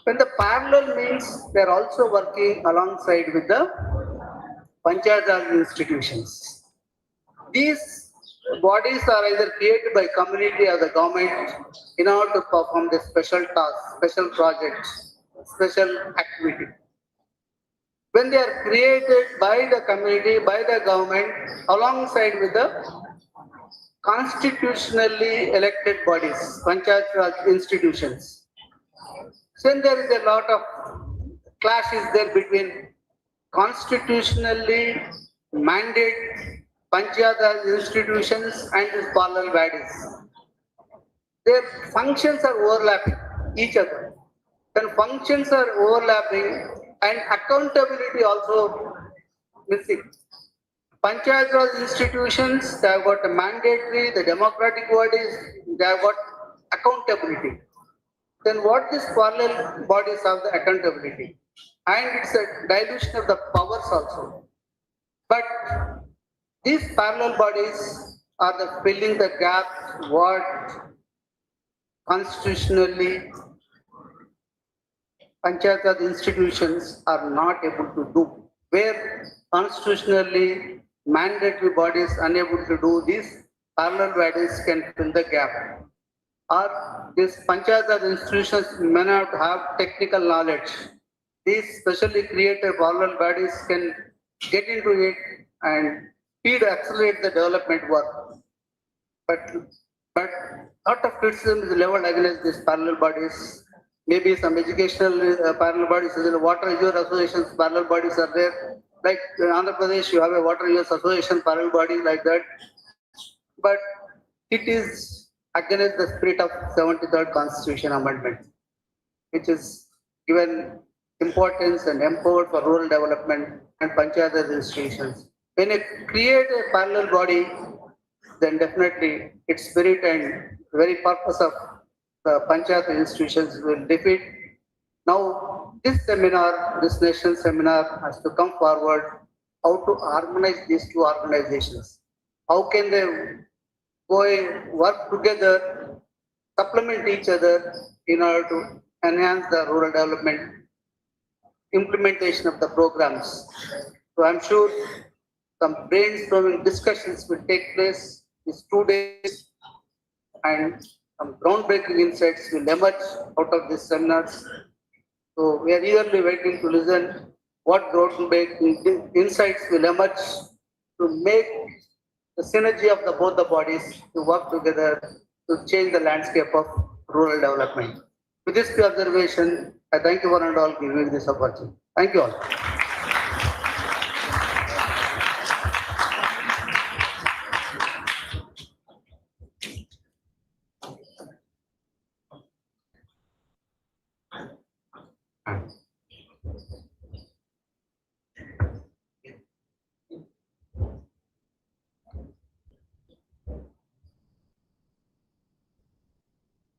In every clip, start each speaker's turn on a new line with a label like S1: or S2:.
S1: When the parallel means they are also working alongside with the Panchayat Raj institutions. These bodies are either created by community or the government in order to perform the special tasks, special projects, special activity. When they are created by the community, by the government, alongside with the constitutionally elected bodies, Panchayat Raj institutions. So there is a lot of clash is there between constitutionally mandate Panchayat Raj institutions and these parallel bodies. Their functions are overlapping each other. When functions are overlapping and accountability also missing. Panchayat Raj institutions, they have got a mandatory, the democratic bodies, they have got accountability. Then what these parallel bodies have the accountability? And it's a dilution of the powers also. But these parallel bodies are the filling the gap what constitutionally Panchayat Raj institutions are not able to do. Where constitutionally mandatory bodies unable to do this, parallel bodies can fill the gap. Or these Panchayat Raj institutions may not have technical knowledge. These specially created parallel bodies can get into it and accelerate the development work. But but lot of criticism is leveled against these parallel bodies. Maybe some educational parallel bodies, water user associations parallel bodies are there. Like in Andhra Pradesh, you have a water users association parallel body like that. But it is against the spirit of 73rd Constitution Amendment, which is given importance and empowered for rural development and Panchayat institutions. When you create a parallel body, then definitely its spirit and very purpose of the Panchayat institutions will defeat. Now, this seminar, this nation seminar has to come forward how to harmonize these two organizations. How can they go and work together, supplement each other in order to enhance the rural development implementation of the programs. So I'm sure some brainstorming discussions will take place these 2 days and some groundbreaking insights will emerge out of these seminars. So we are eagerly waiting to listen what groundbreaking insights will emerge to make the synergy of the both the bodies to work together to change the landscape of rural development. With this observation, I thank you one and all for giving this opportunity. Thank you all.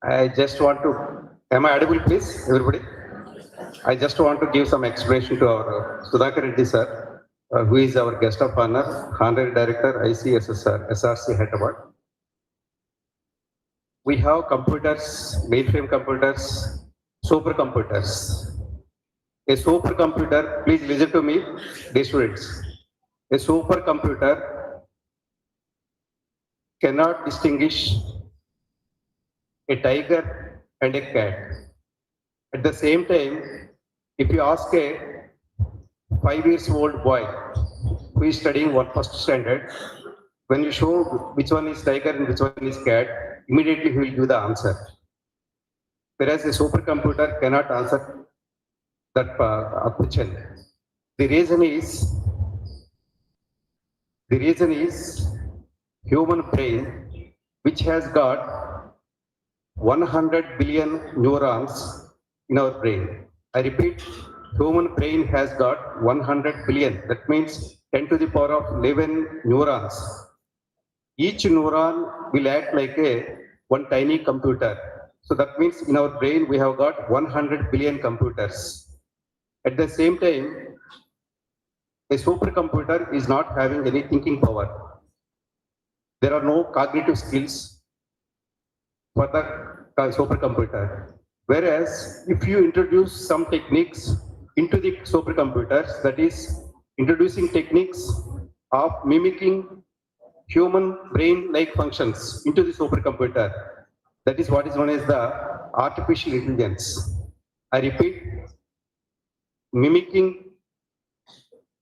S2: I just want to, am I audible please, everybody? I just want to give some explanation to our Sudhakar Reddy sir, who is our guest of honor, Honorary Director, ICSSR, SRC Hyderabad. We have computers, mainframe computers, supercomputers. A supercomputer, please listen to me, dear students. A supercomputer cannot distinguish a tiger and a cat. At the same time, if you ask a 5-year-old boy who is studying first standard, when you show which one is tiger and which one is cat, immediately he will give the answer. Whereas a supercomputer cannot answer that question. The reason is human brain, which has got 100 billion neurons in our brain. I repeat, human brain has got 100 billion. That means 10 to the power of 11 neurons. Each neuron will act like one tiny computer. So that means in our brain we have got 100 billion computers. At the same time, a supercomputer is not having any thinking power. There are no cognitive skills for the supercomputer. Whereas if you introduce some techniques into the supercomputers, that is introducing techniques of mimicking human brain-like functions into the supercomputer, that is what is known as the artificial intelligence. I repeat, mimicking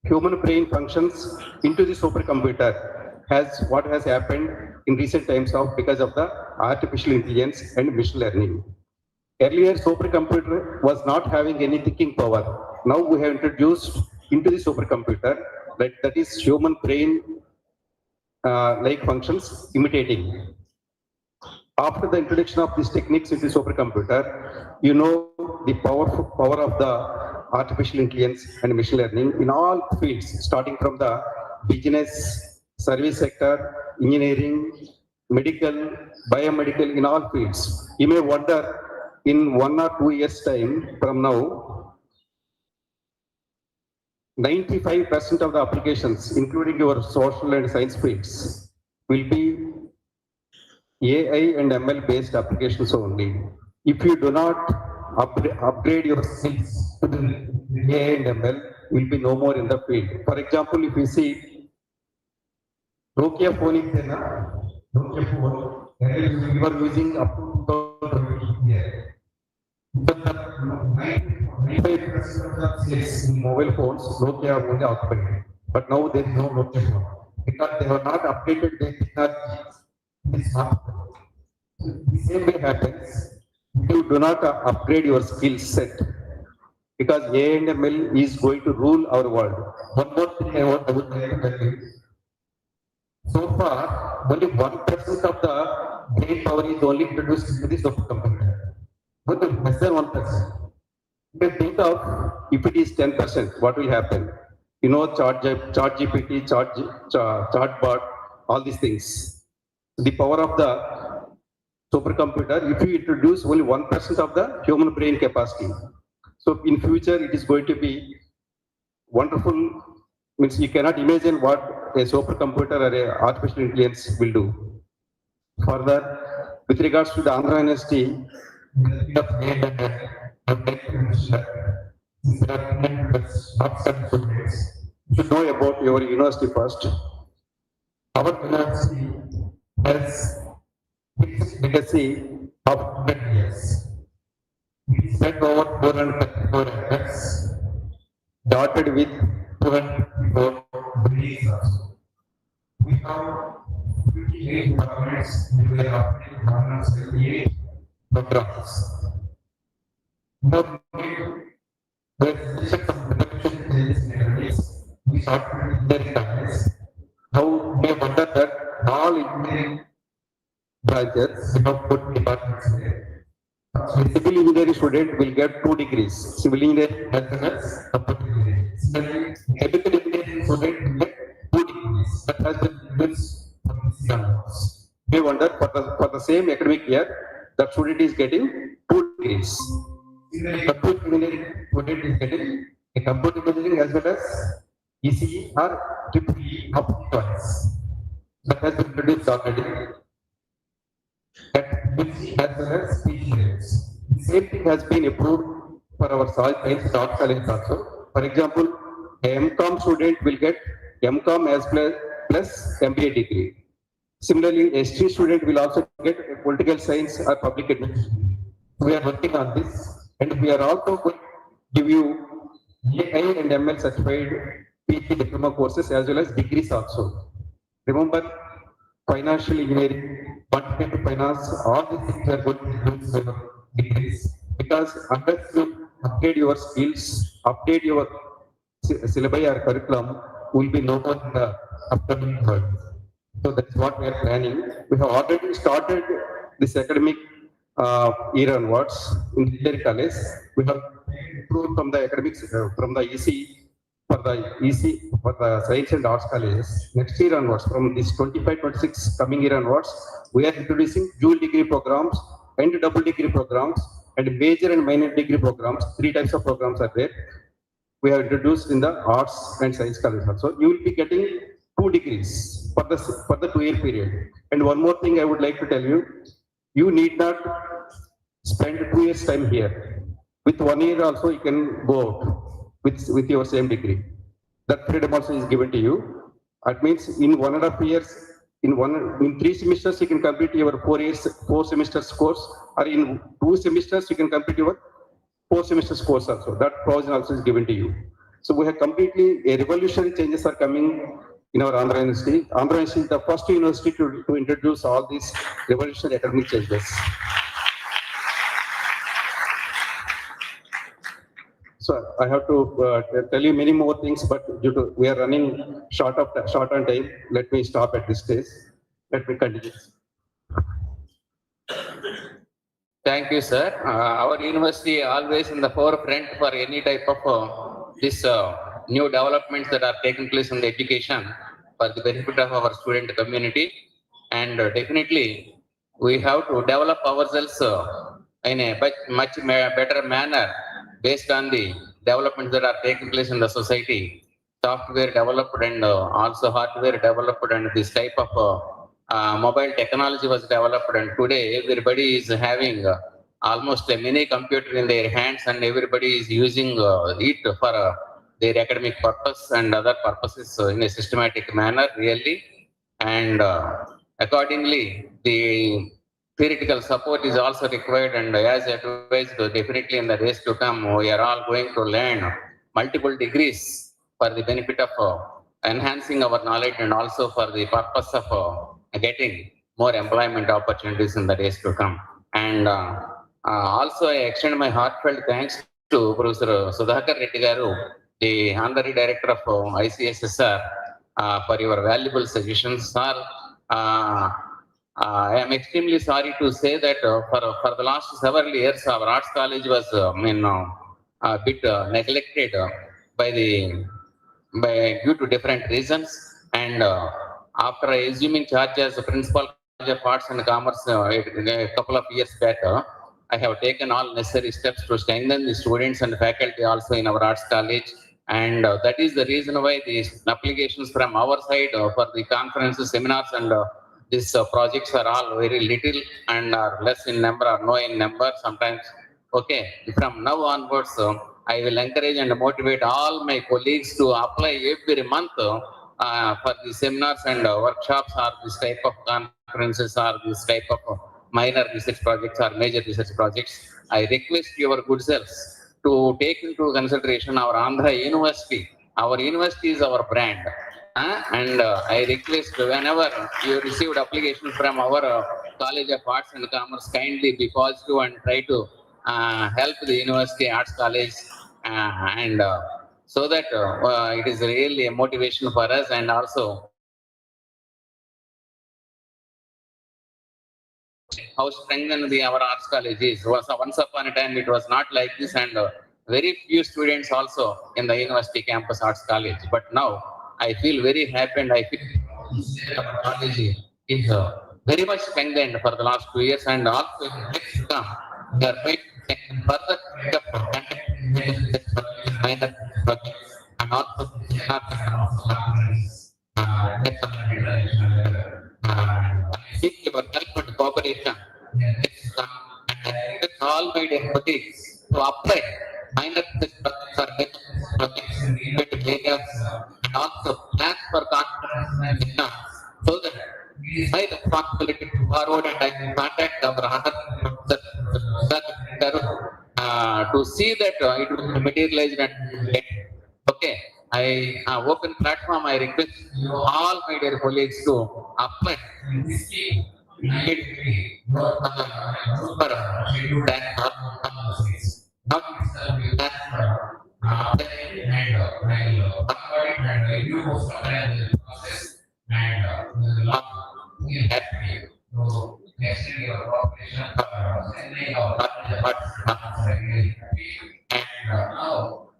S2: human brain functions into the supercomputer has what has happened in recent times of because of the artificial intelligence and machine learning. Earlier, supercomputer was not having any thinking power. Now we have introduced into the supercomputer that is human brain like functions imitating. After the introduction of these techniques into supercomputer, you know the power of the artificial intelligence and machine learning in all fields, starting from the business, service sector, engineering, medical, biomedical, in all fields. You may wonder in 1 or 2 years' time from now, 95% of the applications, including your social and science fields, will be AI and ML based applications only. If you do not upgrade your skills to the AI and ML, will be no more in the field. For example, if you see Nokia phone is there, na? Nokia phone, we were using up to 2020 here. But the 95% of the sales in mobile phones, Nokia only occupied. But now there is no Nokia phone because they have not updated their technology. This smartphone. The same way happens if you do not upgrade your skill set because AI and ML is going to rule our world. One more thing I would like to tell you. So far, only 1% of the brain power is only introduced into the supercomputer. But less than 1%. You can think of if it is 10%, what will happen? You know, chat GPT, chatbot, all these things. The power of the supercomputer, if you introduce only 1% of the human brain capacity. So in future, it is going to be wonderful. Means you cannot imagine what a supercomputer or a artificial intelligence will do. Further, with regards to the Andhra University, the field of I'd like to mention that since there are 10 plus not 7 students, you should know about your university first. Our university has its legacy of 100 years. We spent over 434 acres, dotted with 254 buildings also. We have 58 departments and we are operating 178 programs. Now, with such some production changes in academics, we started engineering colleges. Now, we wonder that all engineering branches, we have put departments there. So, civil engineering student will get 2 degrees, civil engineering as well as computer engineering. Similarly, chemical engineering student will get 2 degrees. That has been reduced from this year onwards. We wonder for the same academic year, the student is getting 2 degrees. Similarly, computer engineering student is getting a computer engineering as well as ECE or EEE of choice. That has been reduced already at which as well as speech rates. The same thing has been approved for our soil science and art college also. For example, a MCOM student will get MCOM as plus MBA degree. Similarly, a ST student will also get a political science or public administration. We are working on this, and we are also going to give you AI and ML certified PhD diploma courses as well as degrees also. Remember, financial engineering, quantitative finance, all these things are going to use your degrees because unless you upgrade your skills, update your syllabi or curriculum, will be no more in the upcoming world. So that's what we are planning. We have already started this academic year onwards in the engineering college. We have improved from the academics, from the EC for the science and arts colleges. Next year onwards, from this 25-26 coming year onwards, we are introducing dual degree programs and double degree programs and major and minor degree programs. 3 types of programs are there. We have introduced in the arts and science college also. You will be getting 2 degrees for the 2-year period. And one more thing I would like to tell you, you need not spend 2 years time here. With 1 year also you can go out with your same degree. That freedom also is given to you. That means in 1.5 years, in 3 semesters you can complete your 4 years, 4 semesters course, or in 2 semesters you can complete your 4 semesters course also. That provision also is given to you. So we have completely a revolutionary changes are coming in our Andhra University. Andhra University is the first university to introduce all these revolutionary academic changes. So I have to tell you many more things, but due to we are running short on time, let me stop at this stage. Let me continue.
S3: Thank you, sir. Our university always in the forefront for any type of this new developments that are taking place in the education for the benefit of our student community, and definitely we have to develop ourselves in a better manner based on the developments that are taking place in the society. Software developed and also hardware developed, and this type of mobile technology was developed, and today everybody is having almost a mini computer in their hands, and everybody is using it for their academic purpose and other purposes in a systematic manner really. And accordingly the theoretical support is also required, and as advised, definitely in the days to come we are all going to learn multiple degrees for the benefit of enhancing our knowledge and also for the purpose of getting more employment opportunities in the days to come. And also I extend my heartfelt thanks to Professor Sudhakar Reddy Garu, the Honorary Director of ICSSR, for your valuable suggestions. Sir, I am extremely sorry to say that for the last several years, our arts college was a bit neglected by the due to different reasons. And after assuming charge as the principal college of arts and commerce a couple of years back, I have taken all necessary steps to strengthen the students and faculty also in our arts college. And that is the reason why these applications from our side for the conferences, seminars, and these projects are all very little and are less in number or no in number sometimes. Okay, from now onwards, I will encourage and motivate all my colleagues to apply every month for the seminars and workshops, or this type of conferences, or this type of minor research projects or major research projects. I request your good selves to take into consideration our Andhra University. Our university is our brand. And I request whenever you received applications from our College of Arts and Commerce, kindly be positive and try to help the University Arts College, and so that it is really a motivation for us, and also how strengthened our arts college is. Once upon a time it was not like this, and very few students also in the university campus arts college. But now I feel very happy, and I feel our college is very much strengthened for the last 2 years, and also in the next to come we are going to take further step of minor projects, and also seek your help and cooperation. Next, and I request all my dear colleagues to apply minor projects or major projects in related areas, and also plan for conference exams, so that it is my responsibility to forward, and I will contact our honorable professor to see that it will be materialized and get. Okay, I open platform. I request you all my dear colleagues to apply this scheme immediately. Not for that not that apply, and while forward, and you most apply the process, and we are happy to extend your cooperation for sending our really happy. And now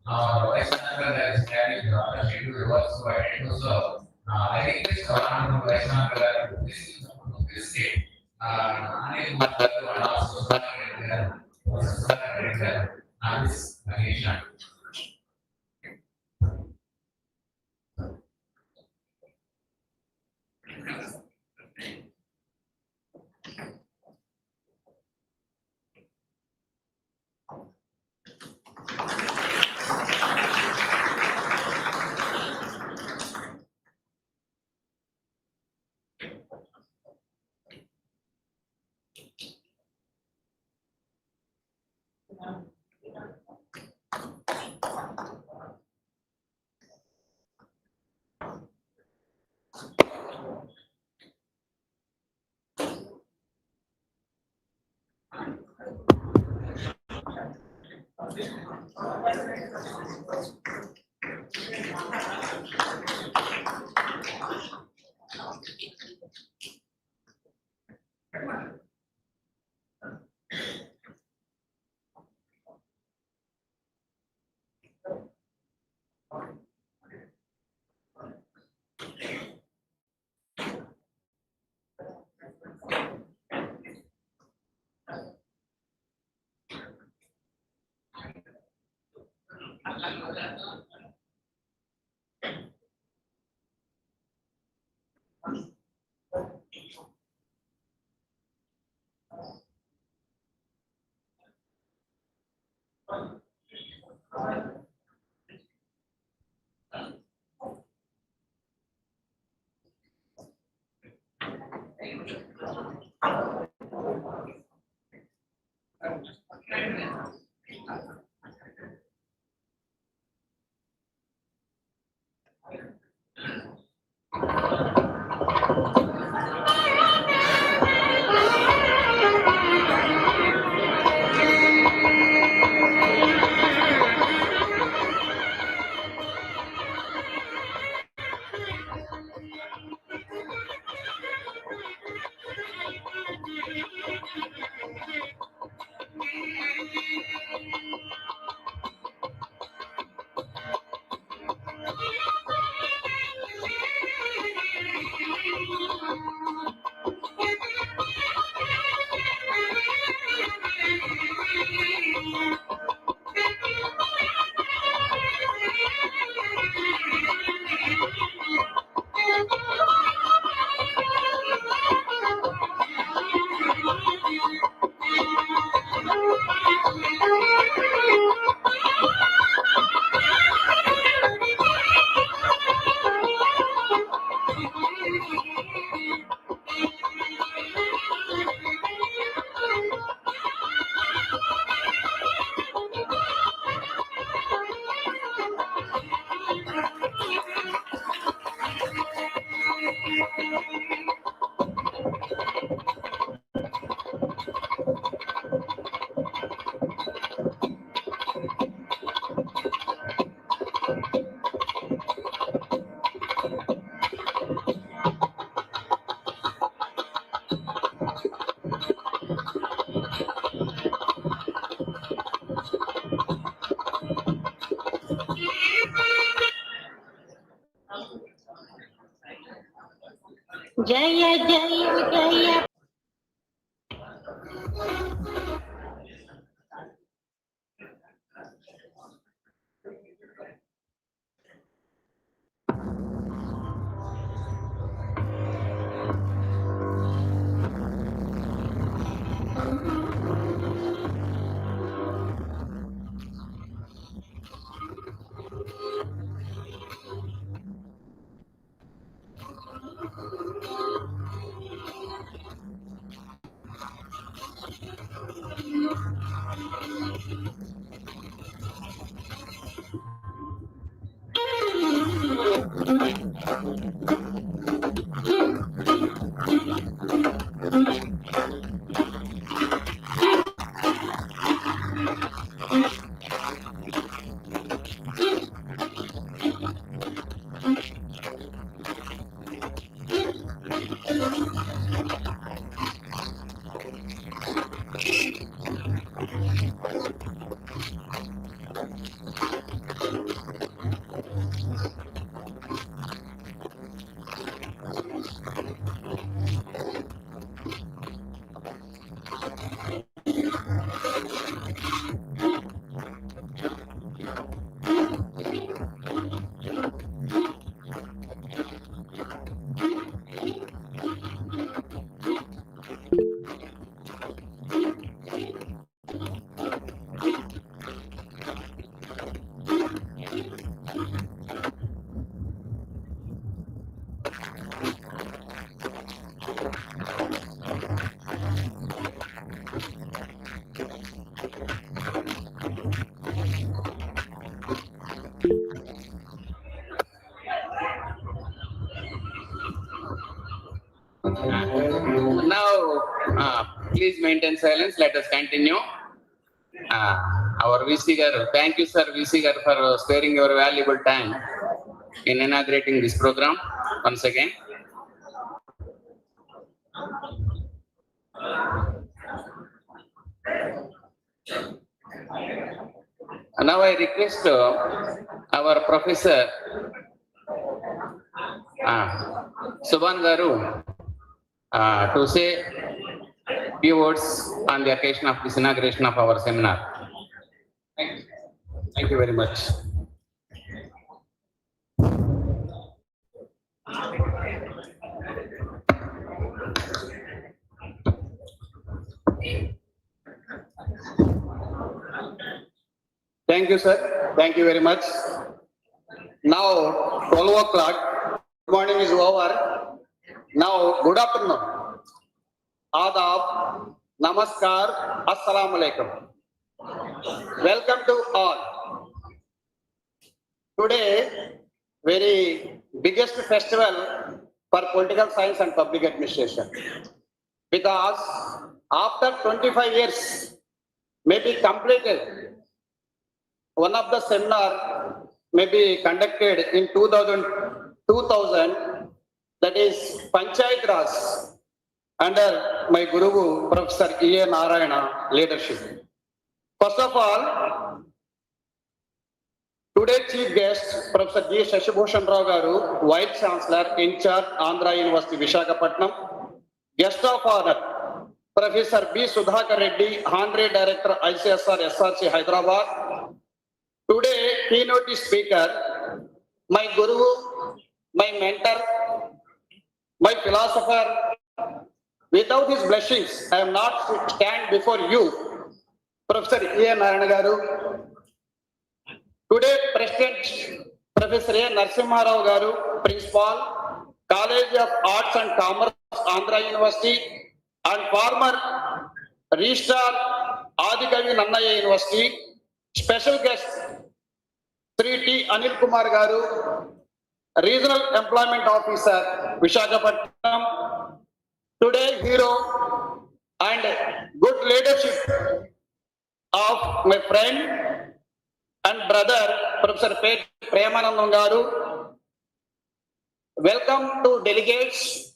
S3: our vice chancellor is having the schedule work, so I did so. I request our honorable vice chancellor to visit unable to announce this occasion.
S4: Jaya Jaya Jaya
S3: please maintain silence. Let us continue. Our VC Garu, thank you, sir, VC Garu, for sparing your valuable time in inaugurating this program once again. Now I request our professor Subhan Garu to say few words on the occasion of this inauguration of our seminar.
S2: Thank you very much. Thank you, sir. Thank you very much. Now, 12 o'clock, good morning is over. Now, good afternoon. Adab, Namaskar, Assalamu alaikum. Welcome to all. Today, very biggest festival for political science and public administration. Because after 25 years, may be completed, one of the seminar may be conducted in 2000, that is Panchayat Raj, under my Guru, Professor E. A. Narayana leadership. First of all, today's chief guest, Professor G. Shashibhushan Rao Garu, Vice Chancellor, in charge, Andhra University, Visakhapatnam. Guest of honor, Professor B. Sudhakar Reddy, Honorary Director, ICSR, SRC, Hyderabad. Today, keynote speaker, my Guru, my mentor, my philosopher. Without his blessings, I am not stand before you, Professor E. A. Narayana Garu. Today, President Professor A. Narasimha Rao Garu, Principal, College of Arts and Commerce, Andhra University, and former Registrar, Adikavi Nannaya University. Special guest, Sri T. Anil Kumar Garu, Regional Employment Officer, Visakhapatnam. Today, hero and good leadership of my friend and brother, Professor P. Premanandam Garu. Welcome to delegates,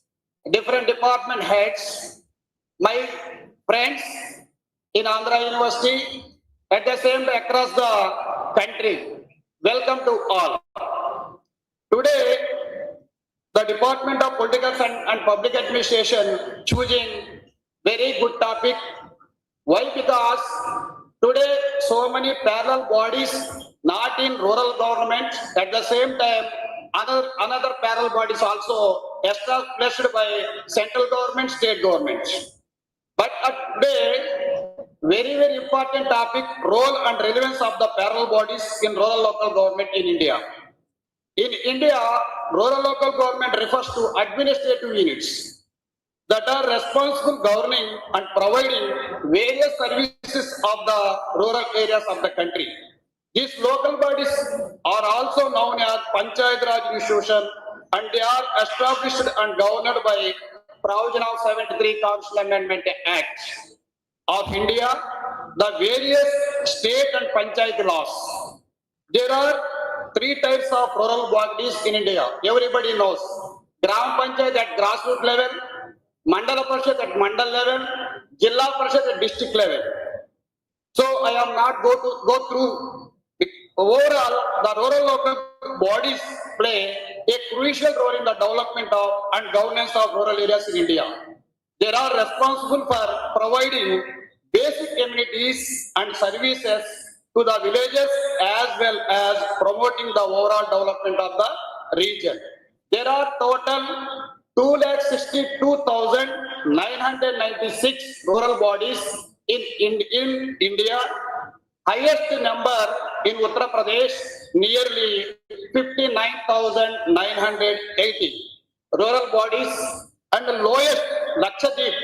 S2: different department heads, my friends in Andhra University, at the same time across the country. Welcome to all. Today, the Department of Political and Public Administration choosing very good topic. Why? Because today so many parallel bodies, not in rural government, at the same time another parallel bodies also established by central government, state government. But today, very important topic, role and relevance of the parallel bodies in rural local government in India. In India, rural local government refers to administrative units that are responsible governing and providing various services of the rural areas of the country. These local bodies are also known as Panchayat Raj institution, and they are established and governed by provision of 73 Constitutional Amendment Act of India, the various state and panchayat laws. There are three types of rural bodies in India. Everybody knows. Gram Panchayat at grassroots level, Mandala Parishad at mandal level, Jilla Parishad at district level. So I am not go through. Overall, the rural local bodies play a crucial role in the development of and governance of rural areas in India. They are responsible for providing basic amenities and services to the villages as well as promoting the overall development of the region. There are total 262,996 rural bodies in India. Highest number in Uttar Pradesh, nearly 59,980 rural bodies, and the lowest, Lakshadweep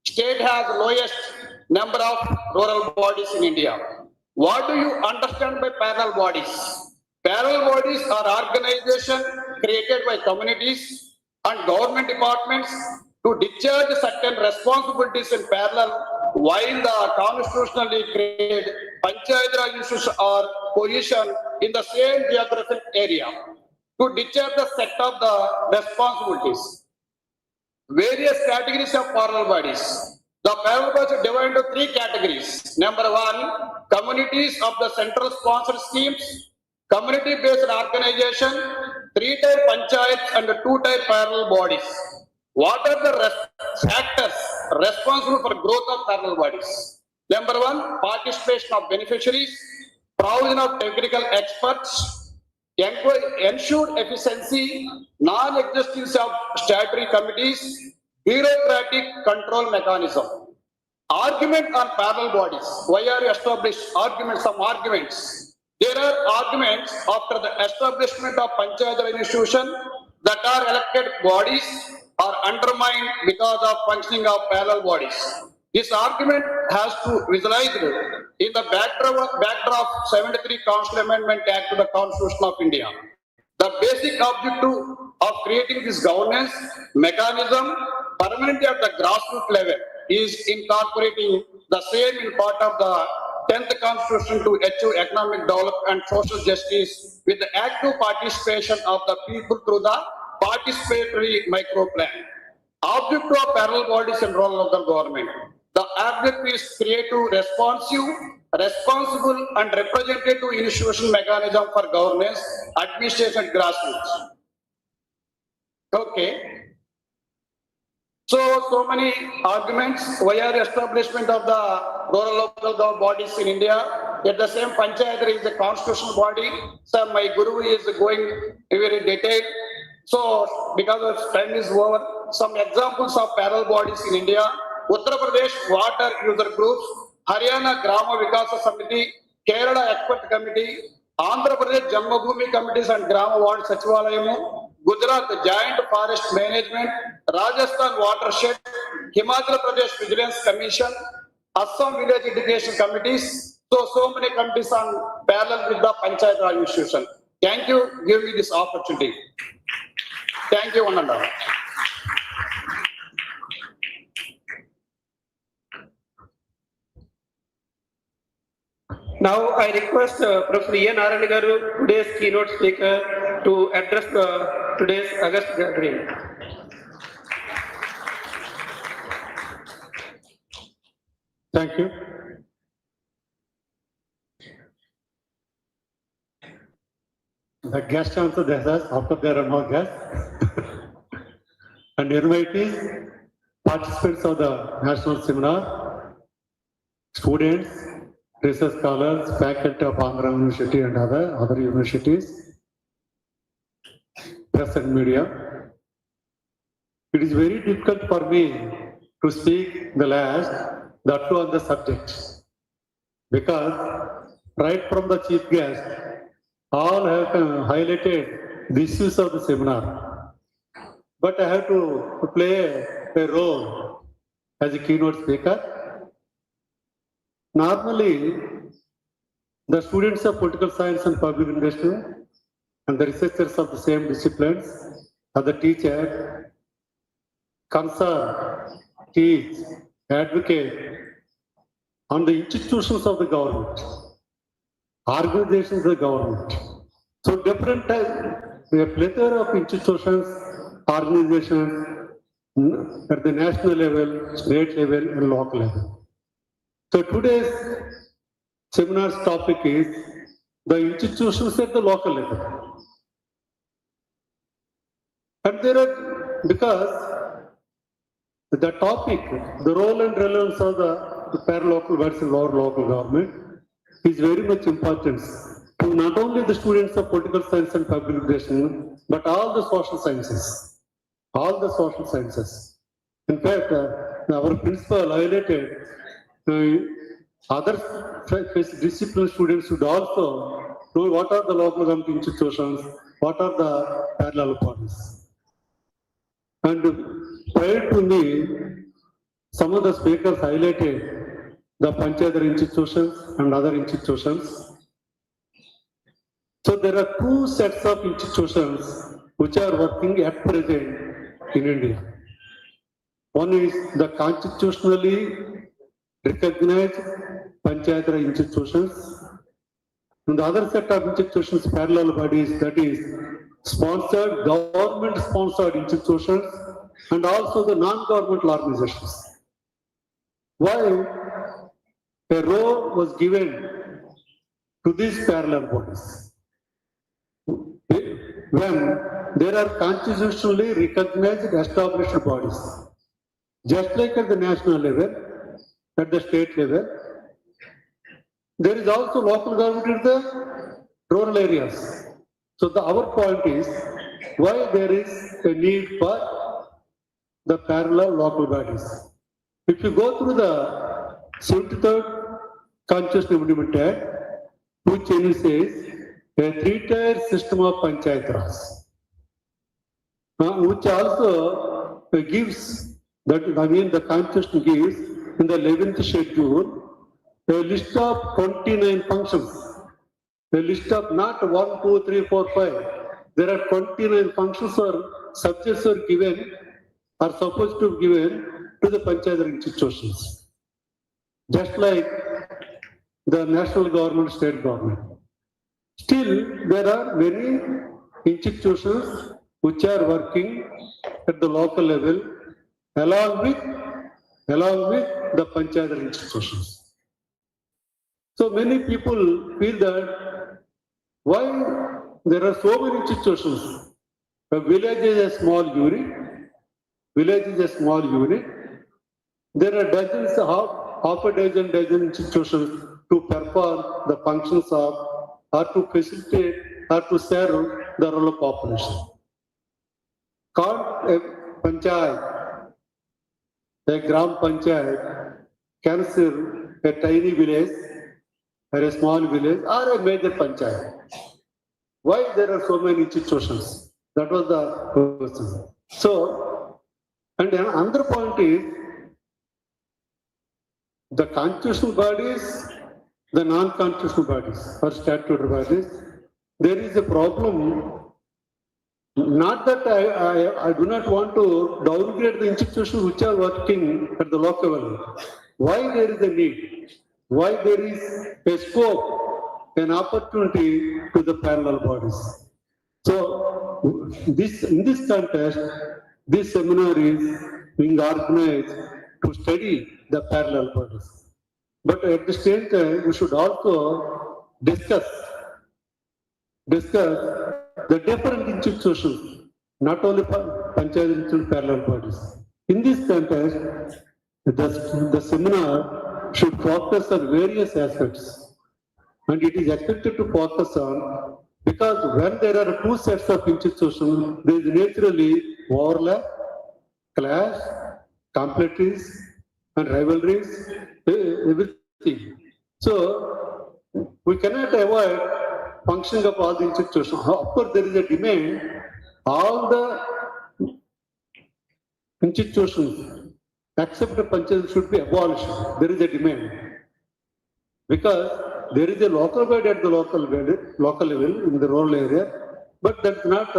S2: state has lowest number of rural bodies in India. What do you understand by parallel bodies? Parallel bodies are organizations created by communities and government departments
S5: to discharge certain responsibilities in parallel while the constitutionally created Panchayat Raj institutions are positioned in the same geographic area to discharge the set of the responsibilities. Various categories of parallel bodies. The parallel bodies are divided into three categories. Number one, communities of the central sponsored schemes, community-based organization, 3-type panchayats and 2-type parallel bodies. What are the factors responsible for growth of parallel bodies? Number one, participation of beneficiaries, provision of technical experts, ensured efficiency, non-existence of statutory committees, bureaucratic control mechanism. Argument on parallel bodies. Why are you established? Arguments, some arguments. There are arguments after the establishment of Panchayat Raj institution that are elected bodies are undermined because of functioning of parallel bodies. This argument has to visualized in the backdrop 73 Constitutional Amendment Act to the Constitution of India. The basic objective of creating this governance mechanism permanently at the grassroots level is incorporating the same in part of the 10th Constitution to achieve economic development and social justice with the active participation of the people through the participatory micro plan. Objective of parallel bodies and role of the government. The objective is creative, responsive, responsible and representative institution mechanism for governance, administration and grassroots. Okay. So many arguments why are establishment of the rural local bodies in India. At the same Panchayat is a constitutional body. So my guru is going very detailed. So because of time is over, some examples of parallel bodies in India. Uttar Pradesh Water User Groups, Haryana Grama Vikasa Samiti, Kerala Expert Committee, Andhra Pradesh Janmabhoomi Committees and Grama Ward Sachivalayamu, Gujarat Giant Forest Management, Rajasthan Watershed, Himachal Pradesh Vigilance Commission, Assam Village Education Committees. So many committees on parallel with the Panchayat Raj institution. Thank you, give me this opportunity. Thank you, one and all.
S6: Now I request Professor E. Narayana Garu, today's keynote speaker, to address today's August gathering.
S7: Thank you. The guest answer there is after there are no guests. And invitees, participants of the national seminar, students, research scholars, faculty of Andhra University and other universities, press and media. It is very difficult for me to speak the last, that too on the subject, because right from the chief guest, all have highlighted the issues of the seminar. But I have to play a role as a keynote speaker. Normally, the students of political science and public administration and the researchers of the same disciplines are the teacher, concern, teach, advocate on the institutions of the government, organizations of the government. So different types, a plethora of institutions, organizations at the national level, state level and local level. So today's seminar's topic is the institutions at the local level. And there are, because the topic, the role and relevance of the paralocal versus local government is very much important to not only the students of political science and public education, but all the social sciences. All the social sciences. In fact, our principal highlighted other discipline students should also know what are the local government institutions, what are the parallel bodies. And prior to me, some of the speakers highlighted the Panchayat Raj institutions and other institutions. So there are two sets of institutions which are working at present in India. One is the constitutionally recognized Panchayat Raj institutions, and the other set of institutions, parallel bodies, that is sponsored, government-sponsored institutions, and also the non-governmental organizations. Why a role was given to these parallel bodies? When there are constitutionally recognized established bodies, just like at the national level, at the state level, there is also local government in the rural areas. So our point is why there is a need for the parallel local bodies. If you go through the 73rd Constitutional Amendment Act, which says a three-tier system of Panchayat Raj, which also gives, the Constitution gives in the 11th schedule a list of 29 functions. A list of not 1, 2, 3, 4, 5. There are 29 functions or subjects are given, are supposed to be given to the Panchayat institutions. Just like the national government, state government. Still, there are many institutions which are working at the local level along with the Panchayat institutions. So many people feel that why there are so many institutions. A village is a small unit. Village is a small unit. There are dozens, half a dozen institutions to perform the functions of, or to facilitate, or to serve the rural population. Can't a panchayat, a gram panchayat, can serve a tiny village, or a small village, or a major panchayat? Why there are so many institutions? That was the question. So, and another point is, the constitutional bodies, the non-constitutional bodies, or statutory bodies, there is a problem. Not that I do not want to downgrade the institutions which are working at the local level. Why there is a need? Why there is a scope, an opportunity to the parallel bodies? So, in this context, this seminar is being organized to study the parallel bodies. But at the same time, we should also discuss the different institutions, not only Panchayat institutions, parallel bodies. In this context, the seminar should focus on various aspects, and it is expected to focus on, because when there are two sets of institutions, there is naturally overlap, clash, complexities, and rivalries, everything. So, we cannot avoid functioning of all the institutions. Of course, there is a demand, all the institutions except the Panchayat should be abolished. There is a demand. Because there is a local body at the local level in the rural area, but that's not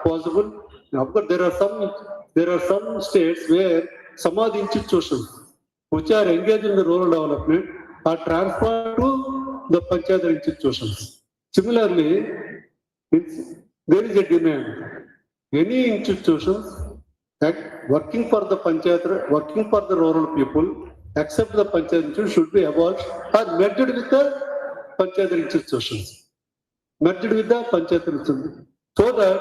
S7: possible. Of course, there are some states where some of the institutions which are engaged in the rural development are transferred to the Panchayat institutions. Similarly, there is a demand. Any institutions working for the Panchayat, working for the rural people, except the Panchayat institutions, should be abolished or merged with the Panchayat institutions. Merged with the Panchayat institutions. So that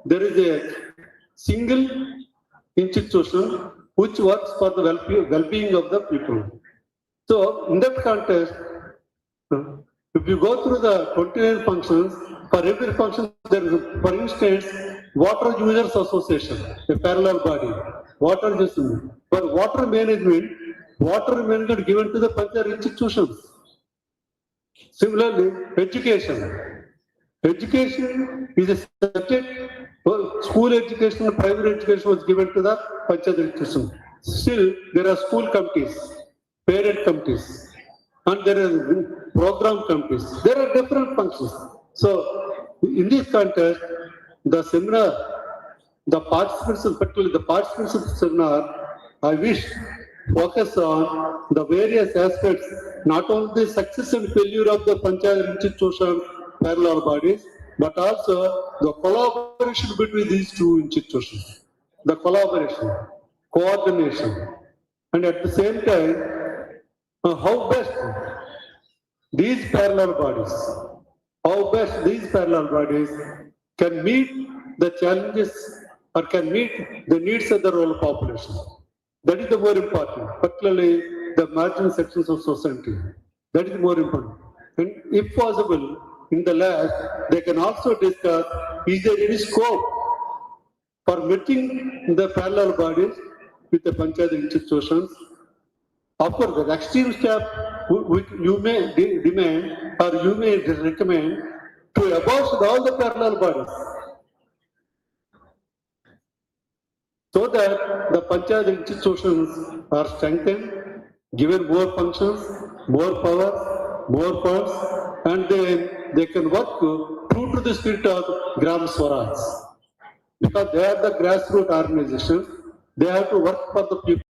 S7: there is a single institution which works for the well-being of the people. So, in that context, if you go through the 29 functions, for every function there is, for instance, Water Users Association, a parallel body. Water users. For water management given to the Panchayat institutions. Similarly, education. Education is a subject. School education and private education was given to the Panchayat institution. Still, there are school committees, parent committees, and there are program committees. There are different functions. So, in this context, the seminar, the participants, particularly the participants of the seminar, I wish focus on the various aspects, not only the success and failure of the panchayat institutions, parallel bodies, but also the collaboration between these two institutions. The collaboration, coordination, and at the same time, how best these parallel bodies, can meet the challenges or can meet the needs of the rural population. That is the more important, particularly the marginal sections of society. That is more important. And if possible, in the lab, they can also discuss, is there any scope for meeting the parallel bodies with the panchayat institutions? Of course, the extreme step you may demand or you may recommend to abolish all the parallel bodies, so that the panchayat institutions are strengthened, given more functions, more powers, more funds, and then they can work true to the spirit of Gram Swaraj. Because they are the grassroots organizations, they have to work for the people.